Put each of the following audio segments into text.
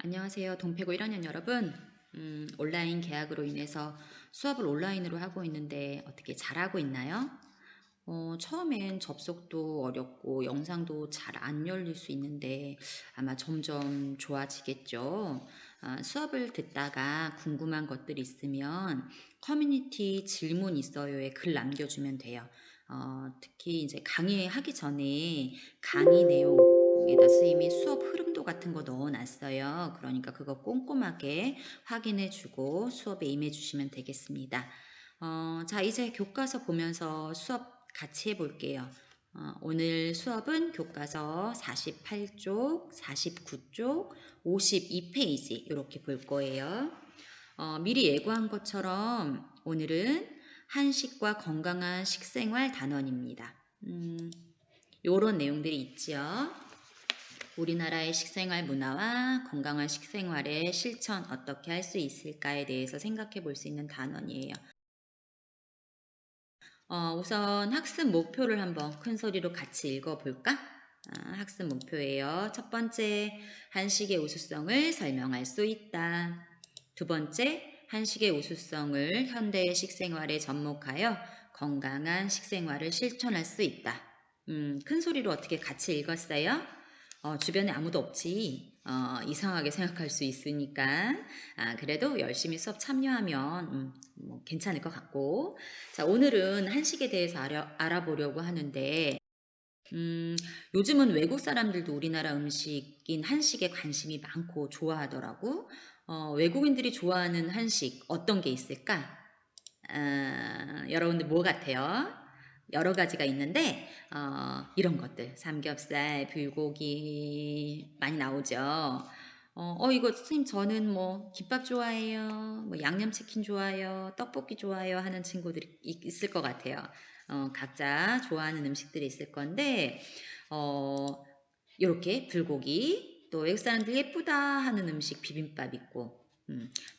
안녕하세요. 동패고 1학년 여러분. 온라인 개학으로 인해서 수업을 온라인으로 하고 있는데 어떻게 잘하고 있나요? 처음엔 접속도 어렵고 영상도 잘 안 열릴 수 있는데 아마 점점 좋아지겠죠. 수업을 듣다가 궁금한 것들 있으면 커뮤니티 질문 있어요에 글 남겨주면 돼요. 특히 이제 강의하기 전에 강의 내용에다 선생님이 수업 흐름도 같은 거 넣어놨어요. 그러니까 그거 꼼꼼하게 확인해주고 수업에 임해주시면 되겠습니다. 자, 이제 교과서 보면서 수업 같이 해볼게요. 오늘 수업은 교과서 48쪽, 49쪽, 52페이지 이렇게 볼 거예요. 미리 예고한 것처럼 오늘은 한식과 건강한 식생활 단원입니다. 요런 내용들이 있죠. 우리나라의 식생활 문화와 건강한 식생활의 실천 어떻게 할 수 있을까에 대해서 생각해 볼 수 있는 단원이에요. 우선 학습 목표를 한번 큰 소리로 같이 읽어볼까? 학습 목표예요. 첫 번째, 한식의 우수성을 설명할 수 있다. 두 번째, 한식의 우수성을 현대의 식생활에 접목하여 건강한 식생활을 실천할 수 있다. 큰 소리로 어떻게 같이 읽었어요? 주변에 아무도 없지. 이상하게 생각할 수 있으니까. 그래도 열심히 수업 참여하면 뭐 괜찮을 것 같고. 자, 오늘은 한식에 대해서 알아보려고 하는데, 요즘은 외국 사람들도 우리나라 음식인 한식에 관심이 많고 좋아하더라고. 외국인들이 좋아하는 한식 어떤 게 있을까? 여러분들 뭐 같아요? 여러 가지가 있는데 이런 것들 삼겹살, 불고기 많이 나오죠. 이거 선생님 저는 뭐 김밥 좋아해요, 뭐 양념치킨 좋아해요, 떡볶이 좋아해요 하는 친구들이 있을 것 같아요. 각자 좋아하는 음식들이 있을 건데 이렇게 불고기, 또 외국 사람들 예쁘다 하는 음식 비빔밥 있고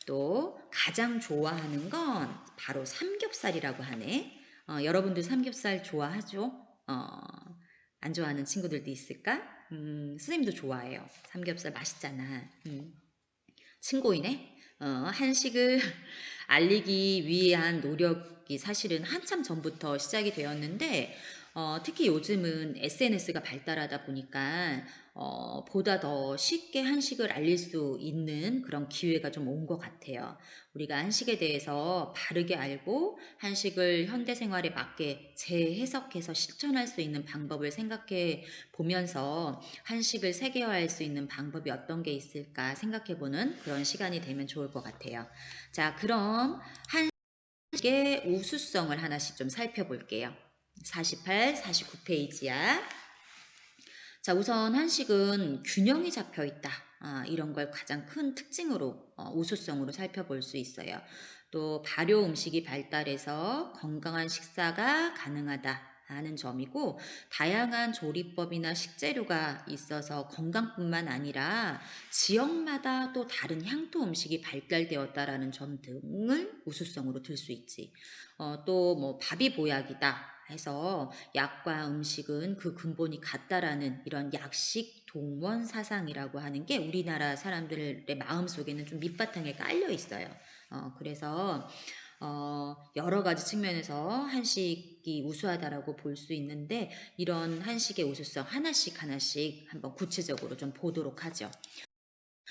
또 가장 좋아하는 건 바로 삼겹살이라고 하네. 여러분들 삼겹살 좋아하죠? 안 좋아하는 친구들도 있을까? 선생님도 좋아해요. 삼겹살 맛있잖아. 친구이네. 한식을 알리기 위한 노력이 사실은 한참 전부터 시작이 되었는데 특히 요즘은 SNS가 발달하다 보니까 보다 더 쉽게 한식을 알릴 수 있는 그런 기회가 좀 온 것 같아요. 우리가 한식에 대해서 바르게 알고 한식을 현대 생활에 맞게 재해석해서 실천할 수 있는 방법을 생각해 보면서 한식을 세계화할 수 있는 방법이 어떤 게 있을까 생각해 보는 그런 시간이 되면 좋을 것 같아요. 자, 그럼 한식의 우수성을 하나씩 좀 살펴볼게요. 48, 49페이지야. 자, 우선 한식은 균형이 잡혀 있다. 이런 걸 가장 큰 특징으로, 우수성으로 살펴볼 수 있어요. 또 발효 음식이 발달해서 건강한 식사가 가능하다. 하는 점이고 다양한 조리법이나 식재료가 있어서 건강뿐만 아니라 지역마다 또 다른 향토 음식이 발달되었다라는 점 등을 우수성으로 들 수 있지. 또 뭐 밥이 보약이다 해서 약과 음식은 그 근본이 같다라는 이런 약식 동원 사상이라고 하는 게 우리나라 사람들의 마음속에는 좀 밑바탕에 깔려 있어요. 그래서 여러 가지 측면에서 한식이 우수하다라고 볼 수 있는데 이런 한식의 우수성 하나씩 하나씩 한번 구체적으로 좀 보도록 하죠.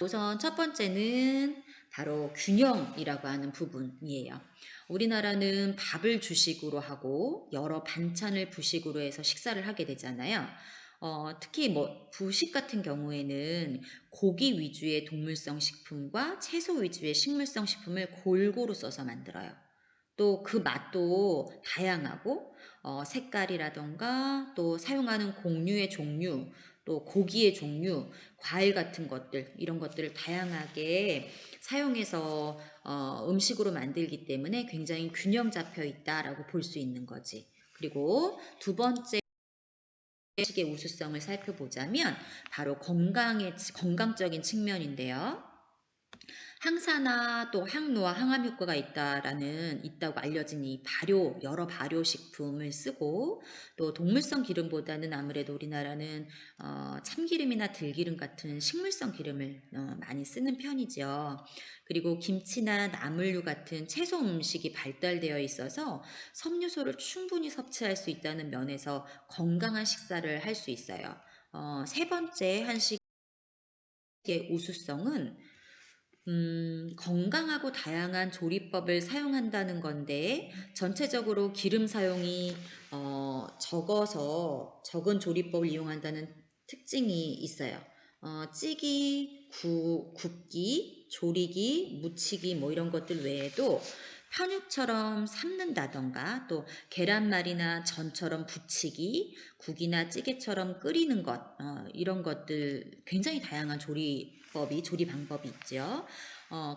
우선 첫 번째는 바로 균형이라고 하는 부분이에요. 우리나라는 밥을 주식으로 하고 여러 반찬을 부식으로 해서 식사를 하게 되잖아요. 특히 뭐 부식 같은 경우에는 고기 위주의 동물성 식품과 채소 위주의 식물성 식품을 골고루 써서 만들어요. 또 그 맛도 다양하고 색깔이라던가 또 사용하는 곡류의 종류, 또 고기의 종류, 과일 같은 것들 이런 것들을 다양하게 사용해서 음식으로 만들기 때문에 굉장히 균형 잡혀 있다라고 볼 수 있는 거지. 그리고 두 번째 식의 우수성을 살펴보자면 바로 건강적인 측면인데요. 항산화 또 항노화, 항암 효과가 있다고 알려진 이 여러 발효식품을 쓰고 또 동물성 기름보다는 아무래도 우리나라는 참기름이나 들기름 같은 식물성 기름을 많이 쓰는 편이죠. 그리고 김치나 나물류 같은 채소 음식이 발달되어 있어서 섬유소를 충분히 섭취할 수 있다는 면에서 건강한 식사를 할 수 있어요. 세 번째 한식의 우수성은 건강하고 다양한 조리법을 사용한다는 건데 전체적으로 기름 사용이 적은 조리법을 이용한다는 특징이 있어요. 찌기, 굽기, 조리기, 무치기 뭐 이런 것들 외에도 편육처럼 삶는다던가 또 계란말이나 전처럼 부치기, 국이나 찌개처럼 끓이는 것 이런 것들 굉장히 다양한 조리 방법이 있죠.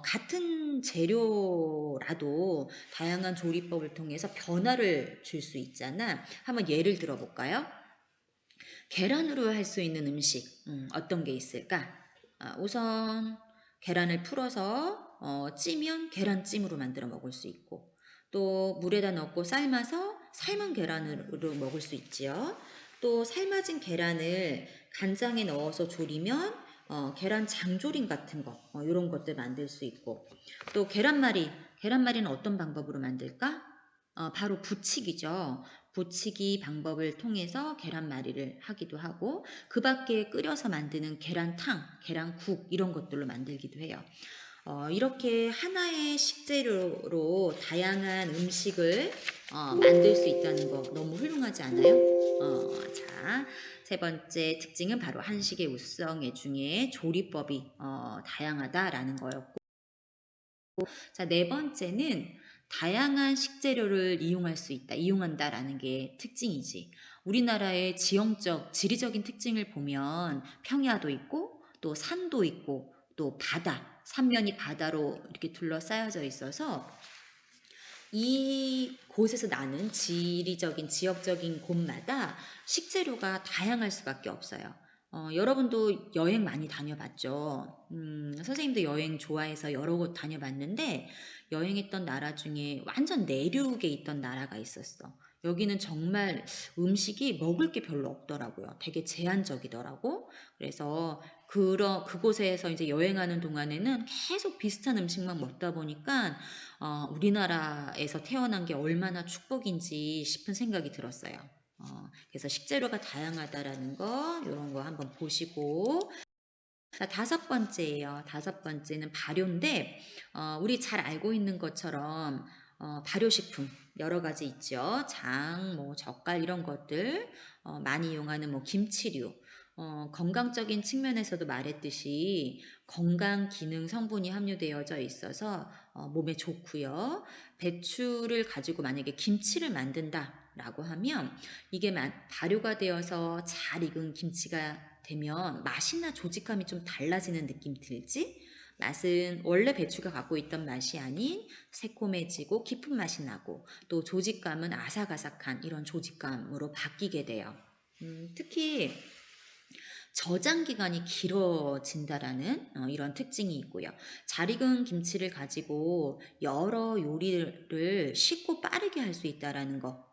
같은 재료라도 다양한 조리법을 통해서 변화를 줄 수 있잖아. 한번 예를 들어 볼까요? 계란으로 할 수 있는 음식, 어떤 게 있을까? 우선 계란을 풀어서 찌면 계란찜으로 만들어 먹을 수 있고, 또 물에다 넣고 삶아서 삶은 계란으로 먹을 수 있지요. 또 삶아진 계란을 간장에 넣어서 졸이면 계란 장조림 같은 거, 이런 것들 만들 수 있고, 또 계란말이는 어떤 방법으로 만들까? 바로 부치기죠. 부치기 방법을 통해서 계란말이를 하기도 하고 그 밖에 끓여서 만드는 계란탕, 계란국 이런 것들로 만들기도 해요. 이렇게 하나의 식재료로 다양한 음식을 만들 수 있다는 거 너무 훌륭하지 않아요? 자, 세 번째 특징은 바로 한식의 우수성 중에 조리법이 다양하다라는 거였고 자, 네 번째는 다양한 식재료를 이용한다라는 게 특징이지. 우리나라의 지리적인 특징을 보면 평야도 있고, 또 산도 있고, 또 삼면이 바다로 이렇게 둘러싸여져 있어서 이 곳에서 나는 지역적인 곳마다 식재료가 다양할 수밖에 없어요. 여러분도 여행 많이 다녀봤죠? 선생님도 여행 좋아해서 여러 곳 다녀봤는데, 여행했던 나라 중에 완전 내륙에 있던 나라가 있었어. 여기는 정말 음식이 먹을 게 별로 없더라고요. 되게 제한적이더라고. 그래서 그곳에서 이제 여행하는 동안에는 계속 비슷한 음식만 먹다 보니까 우리나라에서 태어난 게 얼마나 축복인지 싶은 생각이 들었어요. 그래서 식재료가 다양하다라는 거, 이런 거 한번 보시고. 자, 다섯 번째예요. 다섯 번째는 발효인데, 우리 잘 알고 있는 것처럼, 발효식품 여러 가지 있죠. 젓갈 이런 것들, 많이 이용하는 뭐 김치류, 건강적인 측면에서도 말했듯이 건강 기능 성분이 함유되어져 있어서 몸에 좋고요. 배추를 가지고 만약에 김치를 만든다라고 하면 이게 발효가 되어서 잘 익은 김치가 되면 맛이나 조직감이 좀 달라지는 느낌 들지? 맛은 원래 배추가 갖고 있던 맛이 아닌 새콤해지고 깊은 맛이 나고 또 조직감은 아삭아삭한 이런 조직감으로 바뀌게 돼요. 특히 저장 기간이 길어진다라는 이런 특징이 있고요. 잘 익은 김치를 가지고 여러 요리를 쉽고 빠르게 할 수 있다라는 거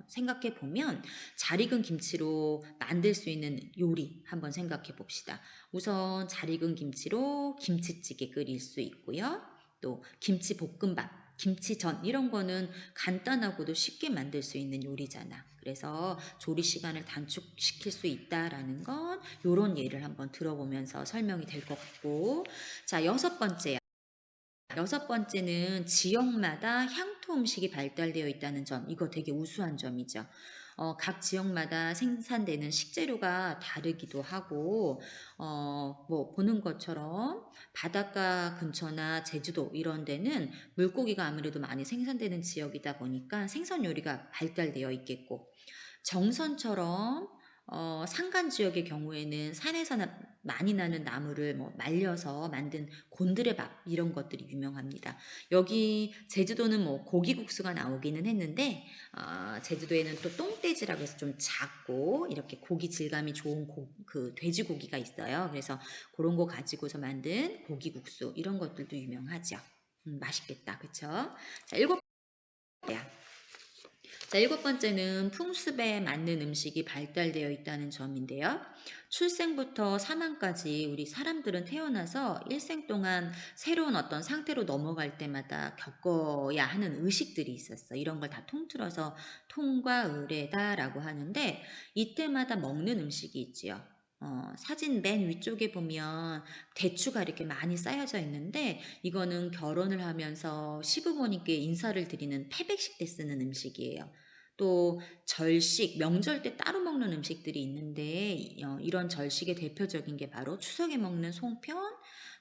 생각해 보면 잘 익은 김치로 만들 수 있는 요리 한번 생각해 봅시다. 우선 잘 익은 김치로 김치찌개 끓일 수 있고요. 또 김치볶음밥 김치전 이런 거는 간단하고도 쉽게 만들 수 있는 요리잖아. 그래서 조리 시간을 단축시킬 수 있다라는 건 요런 예를 한번 들어보면서 설명이 될 것 같고. 자, 여섯 번째야. 여섯 번째는 지역마다 향토 음식이 발달되어 있다는 점. 이거 되게 우수한 점이죠. 각 지역마다 생산되는 식재료가 다르기도 하고, 뭐, 보는 것처럼 바닷가 근처나 제주도 이런 데는 물고기가 아무래도 많이 생산되는 지역이다 보니까 생선 요리가 발달되어 있겠고, 정선처럼 산간 지역의 경우에는 산에서 많이 나는 나무를 뭐 말려서 만든 곤드레밥 이런 것들이 유명합니다. 여기 제주도는 뭐 고기국수가 나오기는 했는데 제주도에는 또 똥돼지라고 해서 좀 작고 이렇게 고기 질감이 좋은 그 돼지고기가 있어요. 그래서 그런 거 가지고서 만든 고기국수 이런 것들도 유명하죠. 맛있겠다. 그쵸? 자, 일곱 번째는 풍습에 맞는 음식이 발달되어 있다는 점인데요. 출생부터 사망까지 우리 사람들은 태어나서 일생 동안 새로운 어떤 상태로 넘어갈 때마다 겪어야 하는 의식들이 있었어. 이런 걸 다 통틀어서 통과 의례다라고 하는데 이때마다 먹는 음식이 있지요. 사진 맨 위쪽에 보면 대추가 이렇게 많이 쌓여져 있는데 이거는 결혼을 하면서 시부모님께 인사를 드리는 패백식 때 쓰는 음식이에요. 또 절식, 명절 때 따로 먹는 음식들이 있는데 이런 절식의 대표적인 게 바로 추석에 먹는 송편,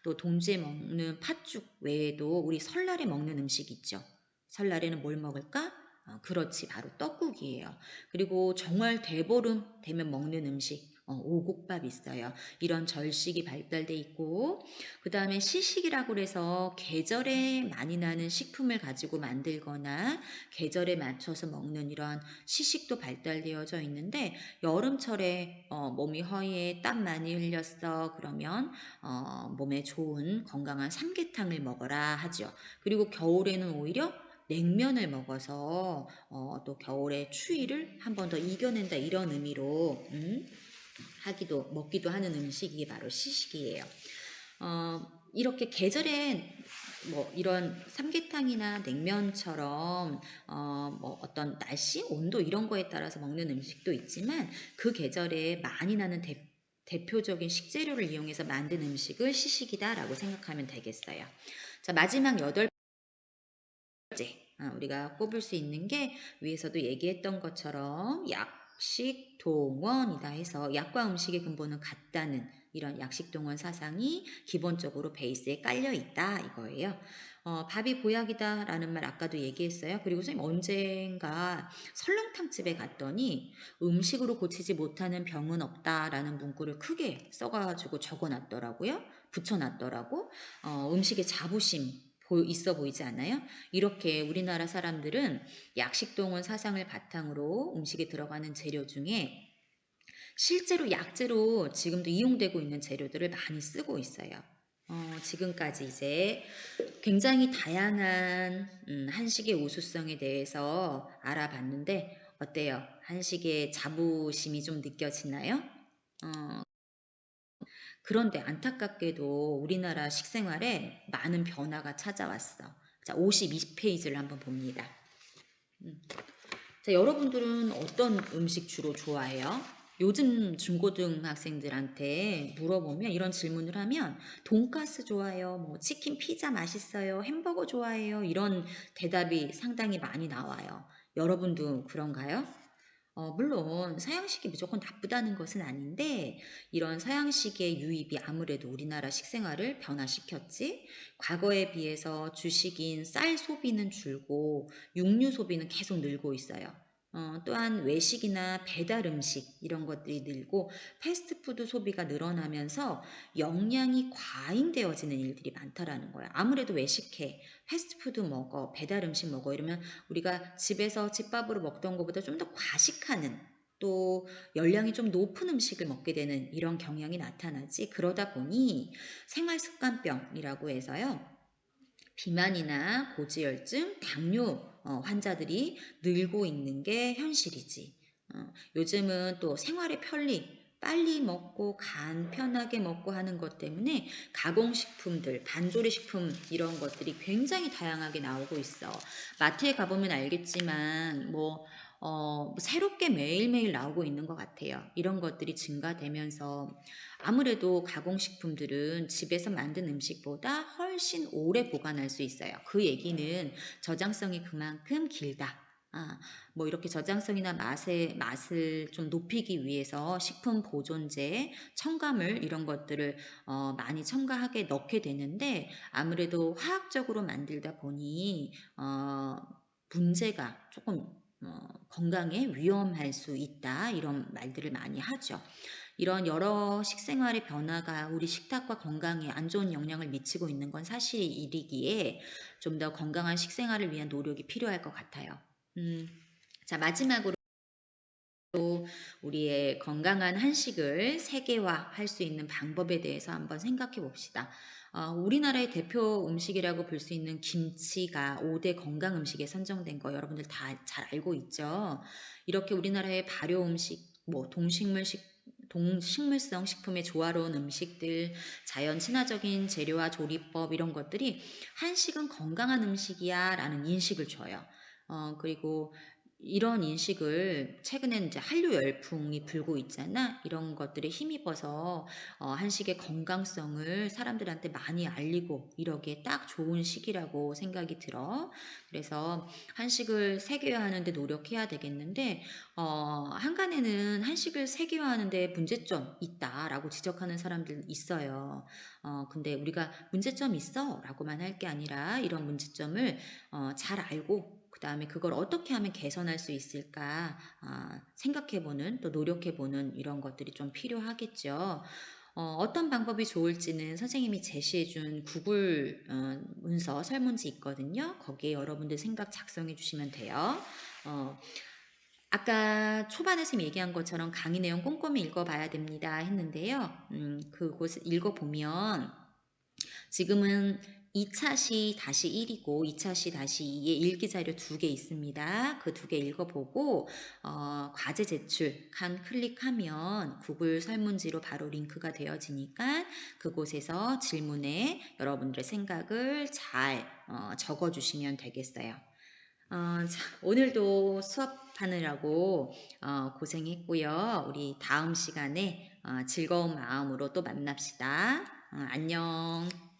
또 동지에 먹는 팥죽 외에도 우리 설날에 먹는 음식 있죠. 설날에는 뭘 먹을까? 그렇지, 바로 떡국이에요. 그리고 정월 대보름 되면 먹는 음식, 오곡밥 있어요. 이런 절식이 발달돼 있고 그 다음에 시식이라고 해서 계절에 많이 나는 식품을 가지고 만들거나 계절에 맞춰서 먹는 이런 시식도 발달되어져 있는데 여름철에 몸이 허위에 땀 많이 흘렸어 그러면 몸에 좋은 건강한 삼계탕을 먹어라 하죠. 그리고 겨울에는 오히려 냉면을 먹어서 또 겨울의 추위를 한 번 더 이겨낸다 이런 의미로 먹기도 하는 음식이 바로 시식이에요. 이렇게 계절에 뭐 이런 삼계탕이나 냉면처럼 뭐 어떤 날씨, 온도 이런 거에 따라서 먹는 음식도 있지만 그 계절에 많이 나는 대표적인 식재료를 이용해서 만든 음식을 시식이다라고 생각하면 되겠어요. 자, 마지막 여덟 번째 우리가 꼽을 수 있는 게 위에서도 얘기했던 것처럼 약식 동원이다 해서 약과 음식의 근본은 같다는 이런 약식동원 사상이 기본적으로 베이스에 깔려 있다 이거예요. 밥이 보약이다라는 말 아까도 얘기했어요. 그리고 선생님 언젠가 설렁탕집에 갔더니 음식으로 고치지 못하는 병은 없다라는 문구를 크게 써가지고 적어놨더라고요. 붙여놨더라고. 음식에 자부심 있어 보이지 않아요? 이렇게 우리나라 사람들은 약식동원 사상을 바탕으로 음식에 들어가는 재료 중에 실제로 약재로 지금도 이용되고 있는 재료들을 많이 쓰고 있어요. 지금까지 이제 굉장히 다양한 한식의 우수성에 대해서 알아봤는데 어때요? 한식의 자부심이 좀 느껴지나요? 어, 그런데 안타깝게도 우리나라 식생활에 많은 변화가 찾아왔어. 자, 52페이지를 한번 봅니다. 자, 여러분들은 어떤 음식 주로 좋아해요? 요즘 중고등학생들한테 물어보면 이런 질문을 하면 돈가스 좋아해요, 뭐 치킨 피자 맛있어요, 햄버거 좋아해요 이런 대답이 상당히 많이 나와요. 여러분도 그런가요? 물론 서양식이 무조건 나쁘다는 것은 아닌데 이런 서양식의 유입이 아무래도 우리나라 식생활을 변화시켰지. 과거에 비해서 주식인 쌀 소비는 줄고 육류 소비는 계속 늘고 있어요. 또한 외식이나 배달 음식 이런 것들이 늘고 패스트푸드 소비가 늘어나면서 영양이 과잉되어지는 일들이 많다라는 거예요. 아무래도 외식해, 패스트푸드 먹어, 배달 음식 먹어 이러면 우리가 집에서 집밥으로 먹던 것보다 좀 더 과식하는 또 열량이 좀 높은 음식을 먹게 되는 이런 경향이 나타나지. 그러다 보니 생활습관병이라고 해서요. 비만이나 고지혈증, 당뇨 환자들이 늘고 있는 게 현실이지. 요즘은 또 생활의 편리, 빨리 먹고 간편하게 먹고 하는 것 때문에 가공식품들, 반조리식품 이런 것들이 굉장히 다양하게 나오고 있어. 마트에 가보면 알겠지만 새롭게 매일매일 나오고 있는 것 같아요. 이런 것들이 증가되면서 아무래도 가공식품들은 집에서 만든 음식보다 훨씬 오래 보관할 수 있어요. 그 얘기는 저장성이 그만큼 길다. 뭐 이렇게 저장성이나 맛을 좀 높이기 위해서 식품 보존제, 첨가물 이런 것들을 많이 첨가하게 넣게 되는데 아무래도 화학적으로 만들다 보니 문제가 조금 건강에 위험할 수 있다. 이런 말들을 많이 하죠. 이런 여러 식생활의 변화가 우리 식탁과 건강에 안 좋은 영향을 미치고 있는 건 사실이기에 좀 더 건강한 식생활을 위한 노력이 필요할 것 같아요. 자, 마지막으로 우리의 건강한 한식을 세계화할 수 있는 방법에 대해서 한번 생각해 봅시다. 우리나라의 대표 음식이라고 볼 수 있는 김치가 5대 건강 음식에 선정된 거 여러분들 다 잘 알고 있죠. 이렇게 우리나라의 발효 음식, 뭐 동식물성 식품의 조화로운 음식들, 자연 친화적인 재료와 조리법 이런 것들이 한식은 건강한 음식이야 라는 인식을 줘요. 그리고 이런 인식을 최근에는 이제 한류 열풍이 불고 있잖아. 이런 것들에 힘입어서 한식의 건강성을 사람들한테 많이 알리고 이러기에 딱 좋은 시기라고 생각이 들어. 그래서 한식을 세계화하는 데 노력해야 되겠는데 한간에는 한식을 세계화하는 데 문제점 있다라고 지적하는 사람들 있어요. 근데 우리가 문제점 있어 라고만 할 게 아니라 이런 문제점을 잘 알고 그 다음에 그걸 어떻게 하면 개선할 수 있을까 생각해보는 또 노력해보는 이런 것들이 좀 필요하겠죠. 어떤 방법이 좋을지는 선생님이 제시해준 구글 문서 설문지 있거든요. 거기에 여러분들 생각 작성해 주시면 돼요. 아까 초반에 선생님 얘기한 것처럼 강의 내용 꼼꼼히 읽어봐야 됩니다 했는데요. 그곳을 읽어보면 지금은 2차 시 다시 1이고 2차 시 다시 2의 일기자료 2개 있습니다. 그 2개 읽어보고 과제 제출한 클릭하면 구글 설문지로 바로 링크가 되어지니까 그곳에서 질문에 여러분들의 생각을 잘 적어주시면 되겠어요. 자, 오늘도 수업하느라고 고생했고요. 우리 다음 시간에 즐거운 마음으로 또 만납시다. 안녕.